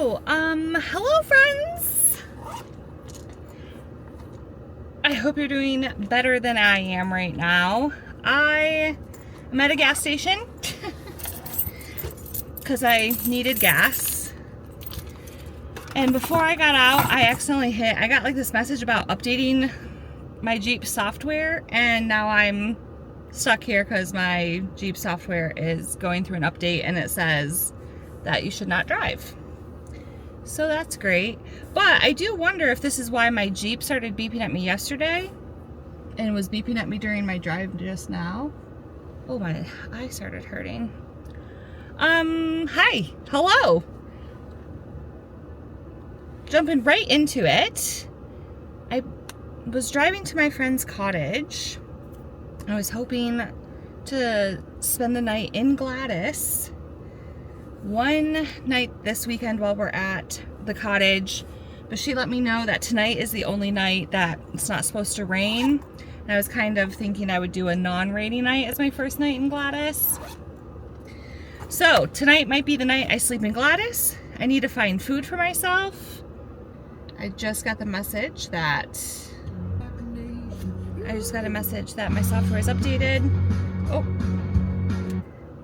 Hello friends! I hope you're doing better than I am right now. I am at a gas station because I needed gas. And before I got out, I got like this message about updating my Jeep software, and now I'm stuck here because my Jeep software is going through an update and it says that you should not drive. So that's great. But I do wonder if this is why my Jeep started beeping at me yesterday and was beeping at me during my drive just now. Oh, my eye started hurting. Hi. Hello. Jumping right into it. I was driving to my friend's cottage. I was hoping to spend the night in Gladys. One night this weekend while we're at the cottage, but she let me know that tonight is the only night that it's not supposed to rain. And I was kind of thinking I would do a non-rainy night as my first night in Gladys. So tonight might be the night I sleep in Gladys. I need to find food for myself. I just got a message that my software is updated. Oh,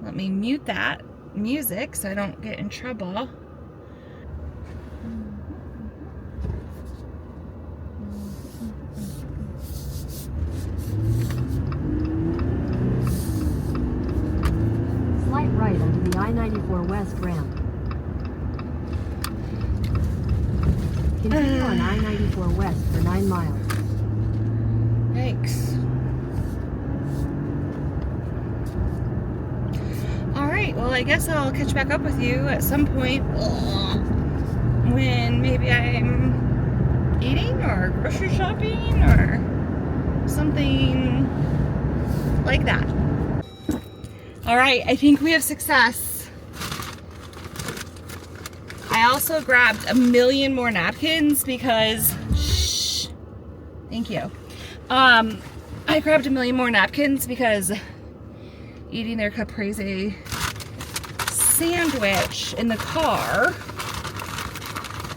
let me mute that music so I don't get in trouble. Slight right onto the I-94 West ramp. Continue on I-94 West for 9 miles. Yikes. Alright, well I guess I'll catch back up with you at some point when maybe I'm eating or grocery shopping or something like that. Alright, I think we have success. I also grabbed a million more napkins because, shh, thank you. I grabbed a million more napkins because eating their caprese sandwich in the car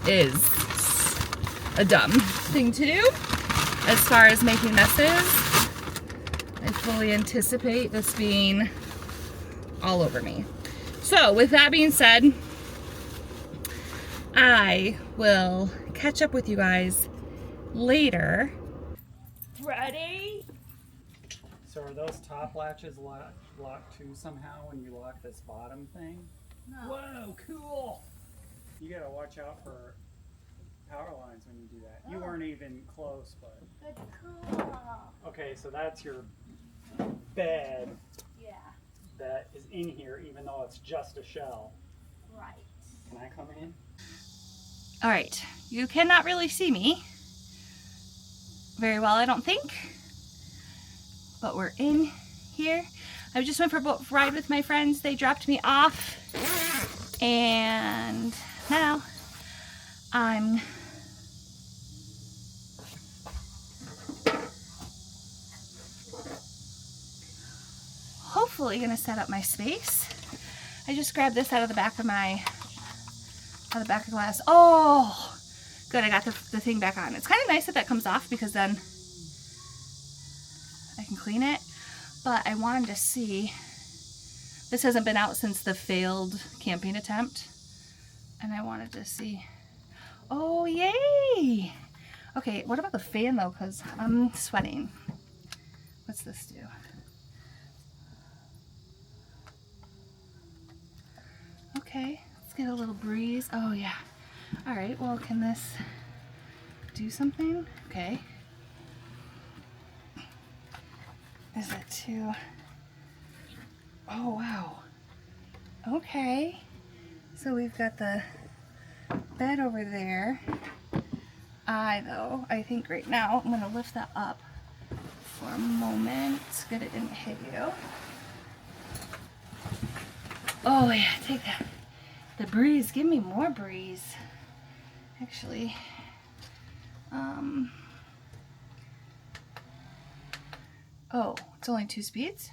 is a dumb thing to do. As far as making messes, I fully anticipate this being all over me. So with that being said, I will catch up with you guys later. Ready? So are those top latches locked too somehow when you lock this bottom thing? No. Whoa, cool! You gotta watch out for power lines when you do that. You weren't even close, but... That's cool. Okay, so that's your bed. Yeah. That is in here even though it's just a shell. Right. Can I come in? All right, you cannot really see me very well, I don't think, but we're in here. I just went for a boat ride with my friends. They dropped me off, and now I'm hopefully gonna set up my space. I just grabbed this out of the back of glass. Oh, good, I got the thing back on. It's kind of nice that comes off because then I can clean it. But I wanted to see, this hasn't been out since the failed camping attempt. And I wanted to see, oh yay! Okay, what about the fan though? Because I'm sweating. What's this do? Okay, let's get a little breeze. Oh yeah. All right, well, can this do something? Okay. Is it too? Oh wow. Okay. So we've got the bed over there. I think right now I'm gonna lift that up for a moment. It's good it didn't hit you. Oh yeah, take that. The breeze, give me more breeze. Actually, oh, it's only 2 speeds?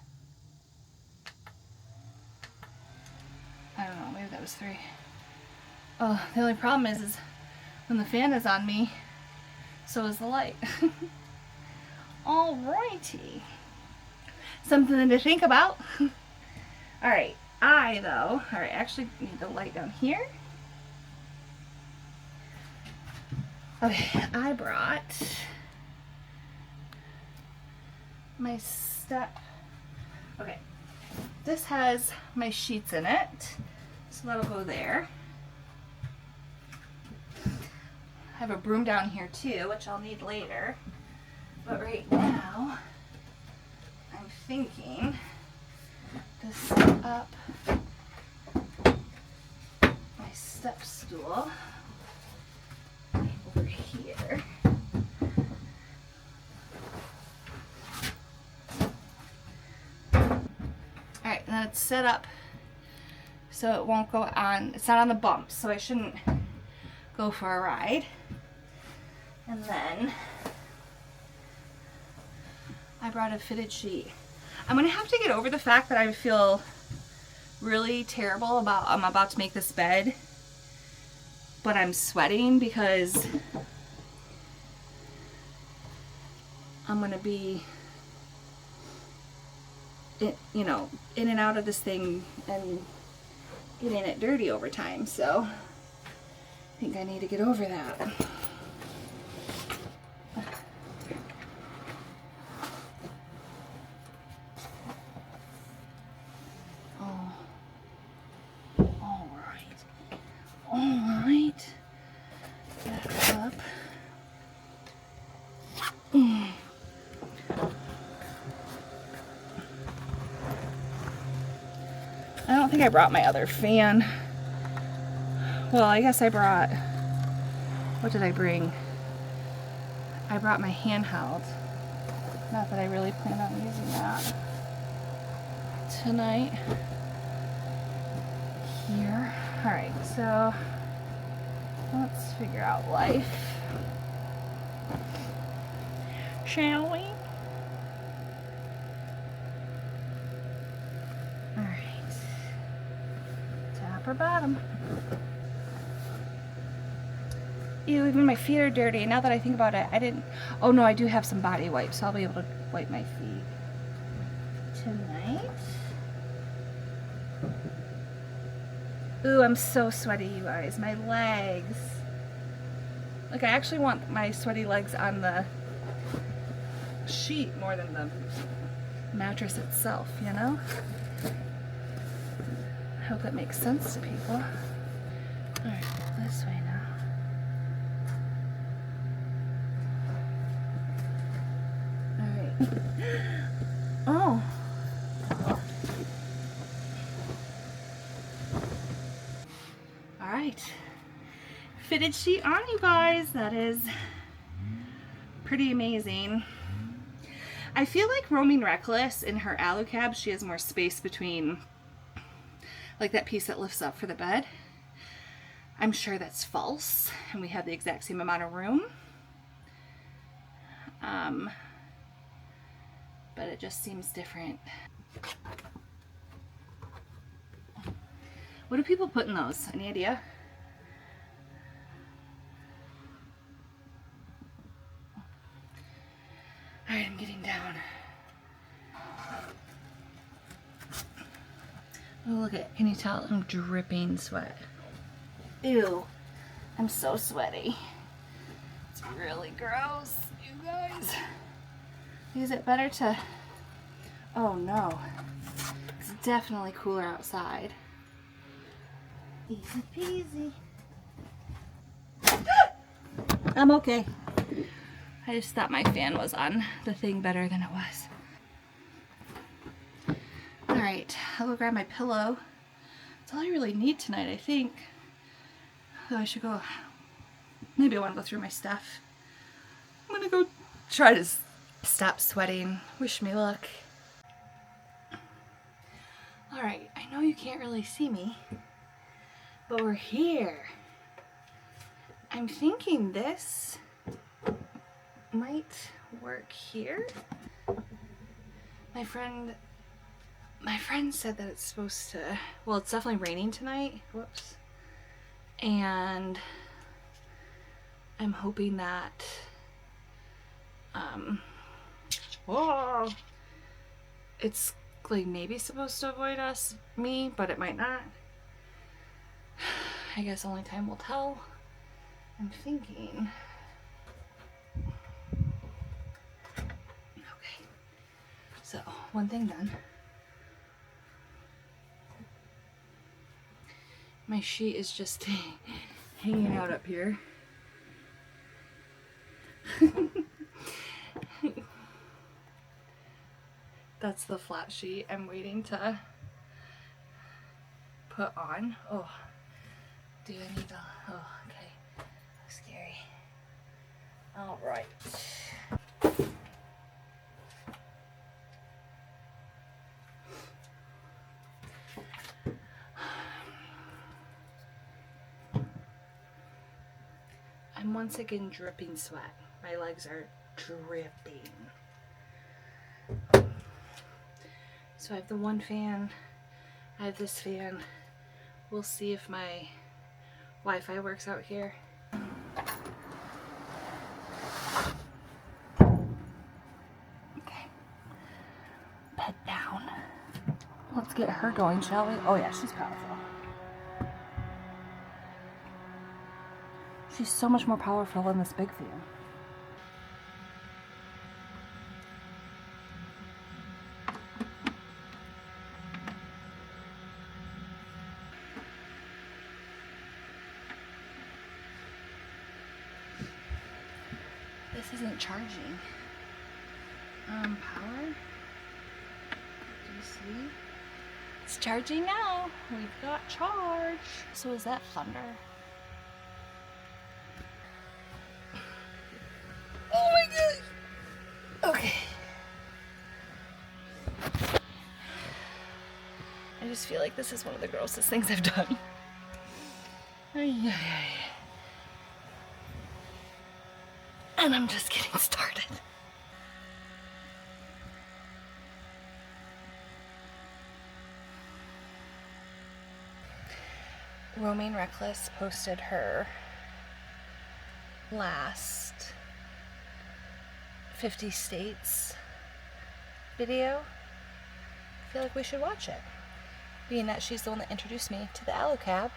I don't know, maybe that was 3. Oh, the only problem is when the fan is on me, so is the light. Alrighty. Something to think about. Alright, actually need the light down here. Okay, I brought my step. Okay, this has my sheets in it, so that'll go there. I have a broom down here too, which I'll need later. But right now, I'm thinking to set up my step stool over here. Alright, and then it's set up so it won't go on, it's not on the bumps, so I shouldn't go for a ride. And then I brought a fitted sheet. I'm gonna have to get over the fact that I feel really terrible about I'm about to make this bed, but I'm sweating because I'm gonna be you know, in and out of this thing and getting it dirty over time, so I think I need to get over that. Alright. Back up. I don't think I brought my other fan. Well, I guess I brought, what did I bring? I brought my handheld. Not that I really plan on using that tonight. Here. Alright, so let's figure out life. Shall we? Alright. Top or bottom? Ew, even my feet are dirty. Now that I think about it, I didn't... Oh no, I do have some body wipes, so I'll be able to wipe my feet tonight. Ooh, I'm so sweaty, you guys. My legs. Like, I actually want my sweaty legs on the sheet more than the mattress itself, you know? I hope that makes sense to people. Alright, this way now. Alright. Oh! Alright. Fitted sheet on, you guys. That is pretty amazing. I feel like Roaming Reckless in her Alu-Cab, she has more space between, like that piece that lifts up for the bed. I'm sure that's false, and we have the exact same amount of room. But it just seems different. What do people put in those? Any idea? Alright, I'm getting down. Oh, look at, can you tell I'm dripping sweat? Ew, I'm so sweaty. It's really gross, you guys. Is it better to, oh no, it's definitely cooler outside. Easy peasy. I'm okay. I just thought my fan was on the thing better than it was. Alright, I'll go grab my pillow. That's all I really need tonight, I think. Though I should go, maybe I want to go through my stuff. I'm gonna go try to stop sweating. Wish me luck. Alright, I know you can't really see me, but we're here. I'm thinking this might work here. My friend said that it's supposed to, well, it's definitely raining tonight. Whoops. And I'm hoping that whoa, it's like maybe supposed to avoid me, but it might not. I guess only time will tell. I'm thinking. Okay, so one thing done. My sheet is just hanging out up here. That's the flat sheet I'm waiting to put on. Oh, do I need to? Oh, okay. Scary. All right. I'm once again dripping sweat. My legs are dripping. So I have the one fan. I have this fan. We'll see if my Wi-Fi works out here. Okay. Bed down. Let's get her going, shall we? Oh yeah, she's powerful. She's so much more powerful than this big fan. This isn't charging. Power. Do you see? It's charging now. We've got charge. So is that thunder? Oh my god. Okay. I just feel like this is one of the grossest things I've done. And I'm just getting started. Roaming Reckless posted her last 50 states video. I feel like we should watch it, being that she's the one that introduced me to the Alu-Cab.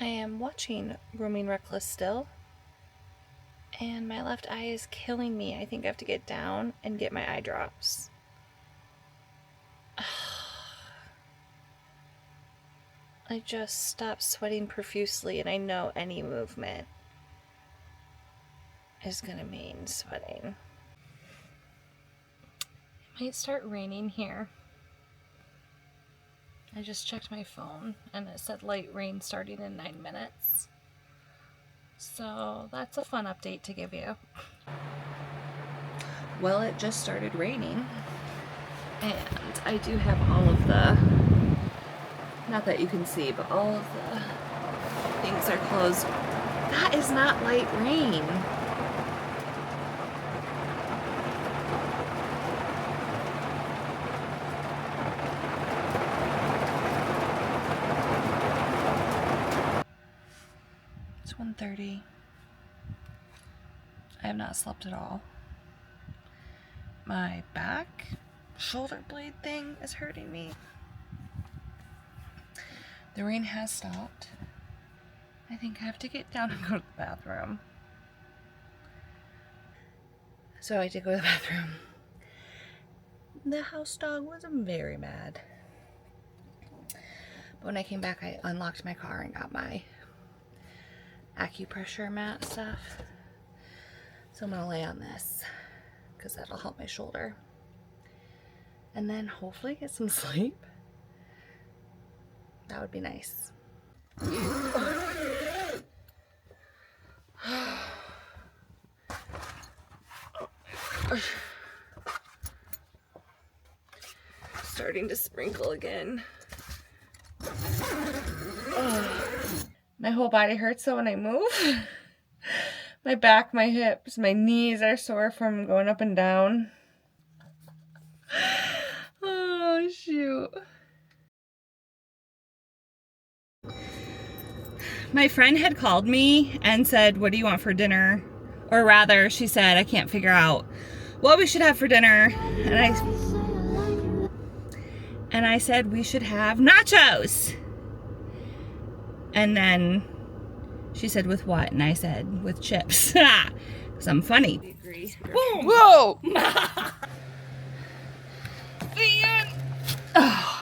I am watching Roaming Reckless still, and my left eye is killing me. I think I have to get down and get my eye drops. I just stopped sweating profusely, and I know any movement is gonna mean sweating. It might start raining here. I just checked my phone and it said light rain starting in 9 minutes. So that's a fun update to give you. Well, it just started raining, and I do have all of the, not that you can see, but all of the things are closed. That is not light rain. It's 1:30. I have not slept at all. My back, shoulder blade thing is hurting me. The rain has stopped. I think I have to get down and go to the bathroom. So I did go to the bathroom. The house dog was very mad. But when I came back, I unlocked my car and got my acupressure mat stuff. So I'm gonna lay on this because that'll help my shoulder. And then hopefully get some sleep. That would be nice. Starting to sprinkle again. My whole body hurts so when I move. My back, my hips, my knees are sore from going up and down. Oh, shoot. My friend had called me and said, what do you want for dinner? Or rather, she said, I can't figure out what we should have for dinner. And I said, we should have nachos. And then she said, with what? And I said, with chips. Because I'm funny. Whoa!